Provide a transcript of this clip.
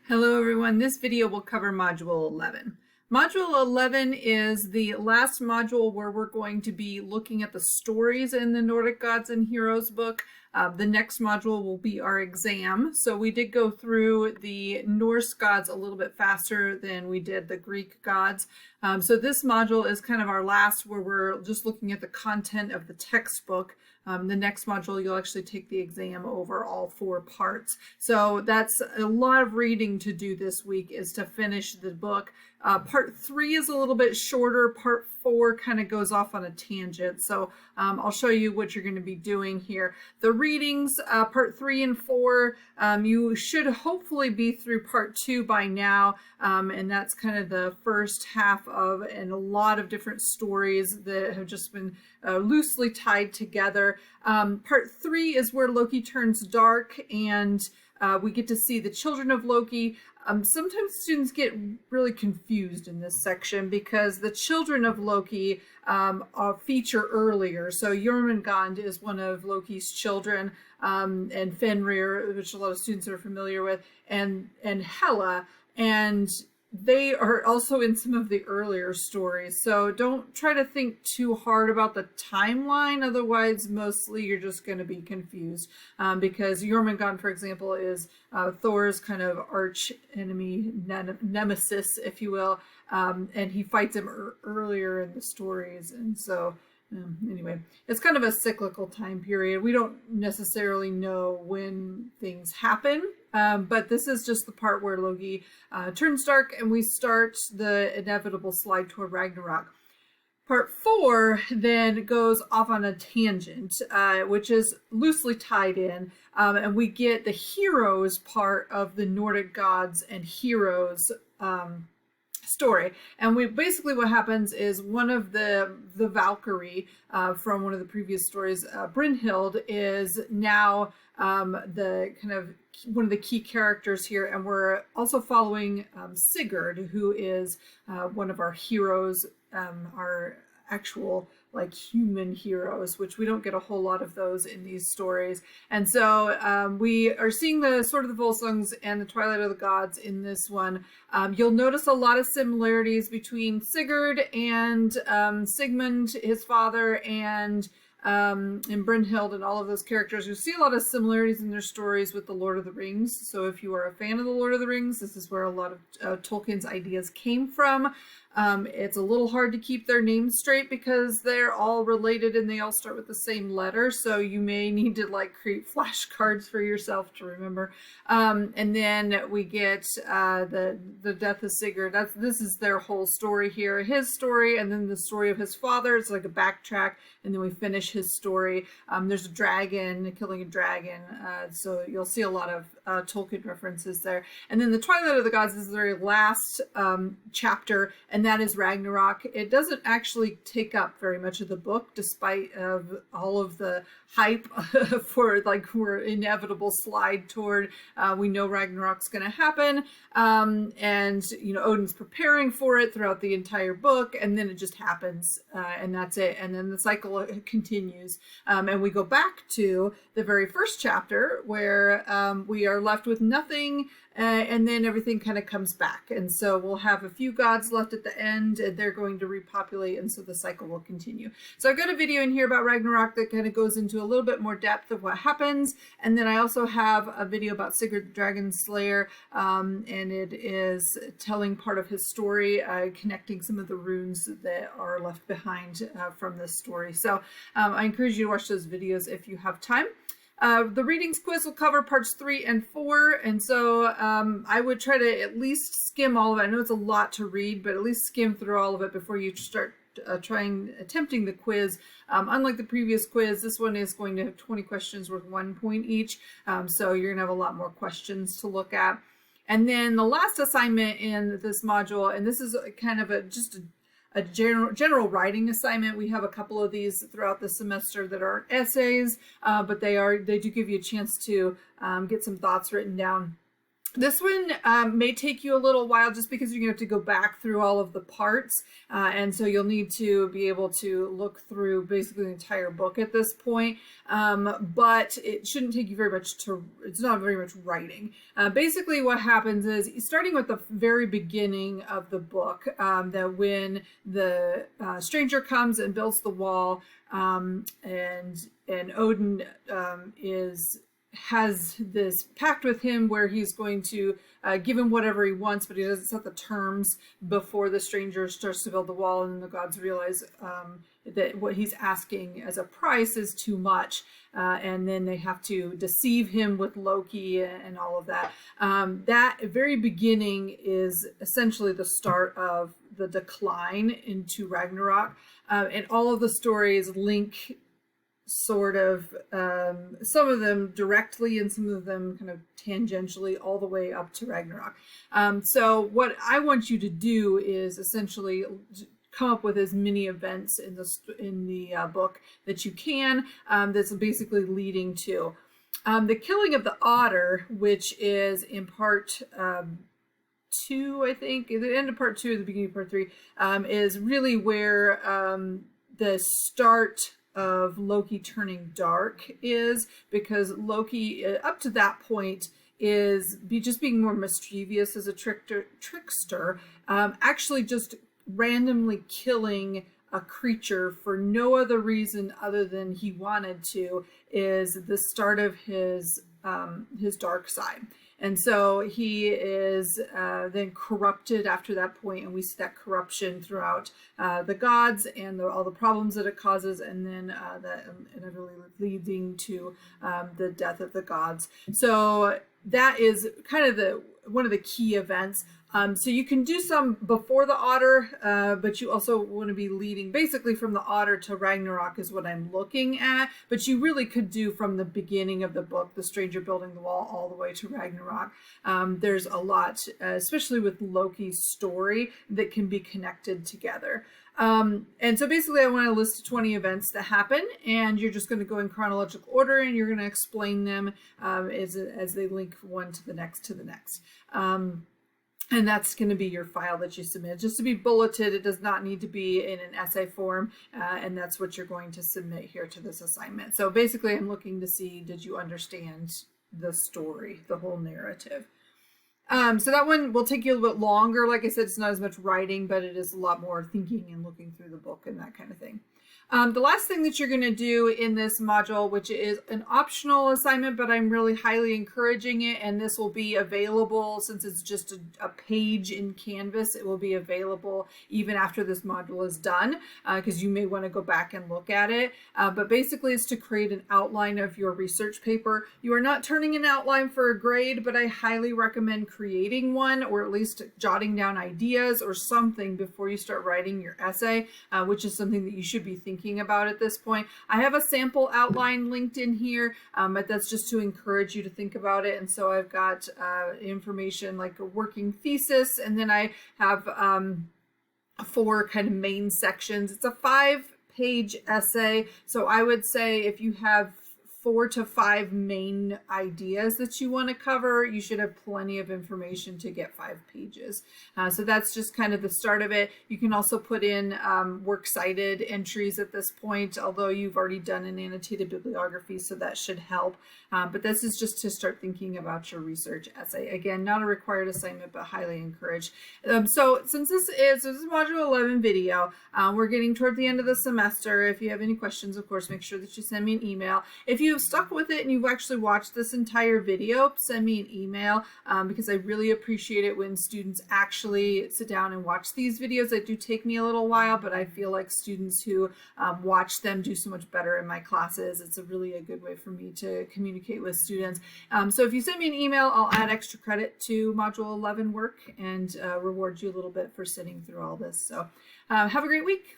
Hello everyone, this video will cover Module 11. Module 11 is the last module where we're going to be looking at the stories in the Nordic Gods and Heroes book. The next module will be our exam. So we did go through the Norse gods a little bit faster than we did the Greek gods. So this module is kind of our last where we're just looking at the content of the textbook. The next module, you'll actually take the exam over all 4 parts. So that's a lot of reading to do this week, is to finish the book. Part 3 is a little bit shorter. Part 4 kind of goes off on a tangent. So I'll show you what you're going to be doing here. The readings, part 3 and 4, you should hopefully be through part 2 by now. And that's kind of the first half of, and a lot of different stories that have just been loosely tied together. Part 3 is where Loki turns dark, and we get to see the children of Loki. Sometimes students get really confused in this section because the children of Loki feature earlier. So Jormungand is one of Loki's children, and Fenrir, which a lot of students are familiar with, and Hela, and they are also in some of the earlier stories. So don't try to think too hard about the timeline. Otherwise, mostly you're just going to be confused because Jormungand, for example, is Thor's kind of arch enemy, nemesis, if you will. And he fights him earlier in the stories. And so anyway, it's kind of a cyclical time period. We don't necessarily know when things happen. But this is just the part where Loki turns dark and we start the inevitable slide toward Ragnarok. Part 4 then goes off on a tangent, which is loosely tied in, and we get the heroes part of the Nordic gods and heroes story. And basically what happens is one of the Valkyrie from one of the previous stories, Brynhild, is now the kind of one of the key characters here, and we're also following Sigurd, who is one of our heroes, our actual like human heroes, which we don't get a whole lot of those in these stories. And so we are seeing the Sword of the Volsungs and the Twilight of the Gods in this one. You'll notice a lot of similarities between Sigurd and Sigmund, his father, and Brynhild, and all of those characters. You'll see a lot of similarities in their stories with the Lord of the Rings. So if you are a fan of the Lord of the Rings, this is where a lot of Tolkien's ideas came from. It's a little hard to keep their names straight because they're all related and they all start with the same letter. So you may need to like create flashcards for yourself to remember. And then we get the death of Sigurd. This is their whole story here. His story, and then the story of his father. It's like a backtrack, and then we finish his story. There's a dragon, killing a dragon. So you'll see a lot of Tolkien references there. And then the Twilight of the Gods is the very last chapter, and that is Ragnarok. It doesn't actually take up very much of the book, despite all of the hype for like we're inevitable slide toward we know Ragnarok's going to happen, and you know Odin's preparing for it throughout the entire book, and then it just happens, and that's it. And then the cycle continues, and we go back to the very first chapter where we are left with nothing. And then everything kind of comes back. And so we'll have a few gods left at the end, and they're going to repopulate, and so the cycle will continue. So I've got a video in here about Ragnarok that kind of goes into a little bit more depth of what happens. And then I also have a video about Sigurd the Dragon Slayer, and it is telling part of his story, connecting some of the runes that are left behind from this story. So I encourage you to watch those videos if you have time. The readings quiz will cover parts 3 and 4, and so I would try to at least skim all of it. I know it's a lot to read, but at least skim through all of it before you start attempting the quiz. Unlike the previous quiz, this one is going to have 20 questions worth 1 point each, so you're going to have a lot more questions to look at. And then the last assignment in this module, and this is kind of just a general writing assignment. We have a couple of these throughout the semester that are essays, but they do give you a chance to get some thoughts written down. This one may take you a little while just because you're going to have to go back through all of the parts. And so you'll need to be able to look through basically the entire book at this point. But it shouldn't take you very much it's not very much writing. Basically what happens is, starting with the very beginning of the book, that when the stranger comes and builds the wall, and Odin has this pact with him where he's going to give him whatever he wants, but he doesn't set the terms before the stranger starts to build the wall, and then the gods realize that what he's asking as a price is too much, and then they have to deceive him with Loki and all of that. That very beginning is essentially the start of the decline into Ragnarok, and all of the stories link sort of, some of them directly and some of them kind of tangentially, all the way up to Ragnarok. So what I want you to do is essentially come up with as many events in the book that you can, that's basically leading to the killing of the otter, which is in part 2, I think, at the end of part 2, the beginning of part 3, is really where the start of Loki turning dark is, because Loki up to that point is just being more mischievous as a trickster, actually just randomly killing a creature for no other reason other than he wanted to, is the start of his dark side. And so he is then corrupted after that point, and we see that corruption throughout the gods and all the problems that it causes, and then that inevitably leading to the death of the gods. So that is kind of one of the key events. So you can do some before the otter, but you also want to be leading basically from the otter to Ragnarok is what I'm looking at. But you really could do from the beginning of the book, the stranger building the wall, all the way to Ragnarok. There's a lot, especially with Loki's story, that can be connected together. And so basically I want to list 20 events that happen, and you're just going to go in chronological order, and you're going to explain them as they link one to the next. And that's going to be your file that you submit. Just to be bulleted, it does not need to be in an essay form, and that's what you're going to submit here to this assignment. So basically I'm looking to see, did you understand the story, the whole narrative? So that one will take you a little bit longer. Like I said, it's not as much writing, but it is a lot more thinking and looking through the book and that kind of thing. The last thing that you're going to do in this module, which is an optional assignment, but I'm really highly encouraging it, and this will be available since it's just a page in Canvas. It will be available even after this module is done, because you may want to go back and look at it. But basically it's to create an outline of your research paper. You are not turning an outline for a grade, but I highly recommend creating one, or at least jotting down ideas or something before you start writing your essay, which is something that you should be thinking about at this point. I have a sample outline linked in here, but that's just to encourage you to think about it. And so I've got information like a working thesis, and then I have 4 kind of main sections. It's a 5-page essay, so I would say if you have 4 to 5 main ideas that you want to cover, you should have plenty of information to get 5 pages. So that's just kind of the start of it. You can also put in works cited entries at this point, although you've already done an annotated bibliography, so that should help. But this is just to start thinking about your research essay. Again, not a required assignment, but highly encouraged. So since this is Module 11 video, we're getting toward the end of the semester. If you have any questions, of course, make sure that you send me an email. If you've stuck with it and you've actually watched this entire video, send me an email, because I really appreciate it when students actually sit down and watch these videos. They do take me a little while, but I feel like students who watch them do so much better in my classes. It's really a good way for me to communicate with students. So if you send me an email, I'll add extra credit to Module 11 work and reward you a little bit for sitting through all this. So have a great week.